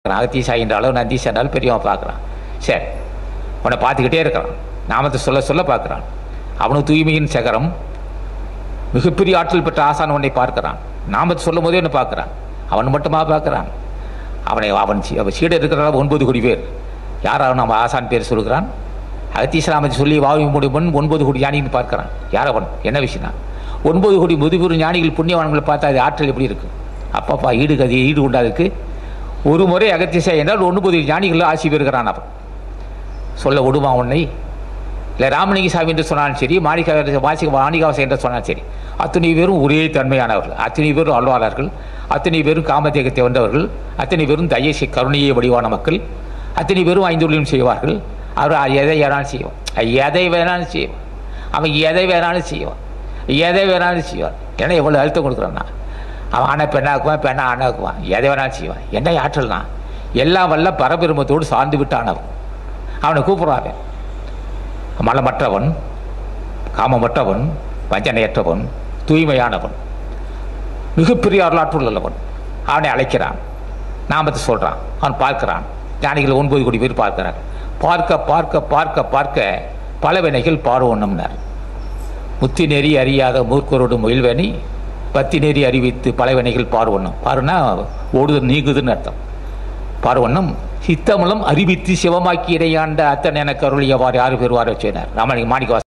அகத்தீசா என்றாலும் நந்தீசா என்றாலும் பெரியவன் பார்க்குறான். சரி, அவனை பார்த்துக்கிட்டே இருக்கிறான். நாமத்தை சொல்ல சொல்ல பார்க்குறான். அவனுக்கு தூய்மையின் சகரம், மிகப்பெரிய ஆற்றல் பெற்ற ஆசான் உன்னை பார்க்கிறான். நாமத்தை சொல்லும் போதே ஒன்று பார்க்குறான். அவன் மட்டுமா பார்க்குறான்? அவன் சீடர் இருக்கிறான் 9 கோடி பேர். யாராவது நம்ம ஆசான் பேர் சொல்லுகிறான். அகத்தீசராமத்தை சொல்லி வாவி முடிவன் 9 கோடி ஞானின்னு பார்க்குறான். யார் அவன்? என்ன விஷயம்னா 9 கோடி முதுபெரும் ஞானிகள் புண்ணியவான்களை பார்த்தா அது ஆற்றல் எப்படி இருக்கு? அப்பப்பா ஈடு உண்டாதுக்கு ஒரு முறை அகத்தீசா என்றால் 9 ஞானிகள் ஆசி பெறுகிறான். அவன் சொல்ல விடுமா உன்னை? இல்லை ராமலிங்க சாமி என்று சொன்னாலும் சரி, மாணிகாவாசை என்று சொன்னாலும் சரி, அத்தனை பேரும் ஒரே தன்மையானவர்கள், அத்தனை பேரும் அல்வாளர்கள், அத்தனை பேரும் காமதேகத்தை வந்தவர்கள், அத்தனை பேரும் தயசி கருணையை வடிவான மக்கள், அத்தனை பேரும் 5 தொழிலும் செய்வார்கள். அவர் எதை வேணாலும் செய்வான். எதை வேணாலும் செய்வான். அவன் எதை வேணாலும் செய்வான். எதை வேணாலும் செய்வான். ஏன்னா எவ்வளோ அழுத்தம் கொடுக்குறான்னா, அவன் ஆனை பெண்ணாக்குவான், பெண்ணா ஆனாக்குவான், எதை வேணாலும் செய்வான். என்ன ஆற்றல் தான்? எல்லாம் வல்ல பரபெருமத்தோடு சார்ந்து விட்டானவன். அவனை கூப்பிடுறாங்க. மலமற்றவன், காமமற்றவன், வஞ்சனையற்றவன், தூய்மையானவன், மிகப்பெரிய வரலாற்றுள் உள்ளவன். அவனை அழைக்கிறான், நாமத்தை சொல்கிறான். அவன் பார்க்கிறான். ஞானிகள் 9 கோடி பேர் பார்க்கிறார். பார்க்க பார்க்க பார்க்க பார்க்க பலவினைகள் பார்வண்ணம்னார். முத்தி நெறி அறியாத மூர்க்கரோடு முயல்வேணி பத்தி நெறி அறிவித்து பலவினைகள் பார்வண்ணம். பாருன்னா ஓடுதல் நீங்குதுன்னு அர்த்தம். பார்வண்ணம் சித்தமலம் அறிவித்து சிவமாக்கி இடையாண்ட அத்தனை எனக்கு அருளியவாறு 6 பேர் வார வச்சினார் ராமலிங்க மாணிக்கவாசகர்.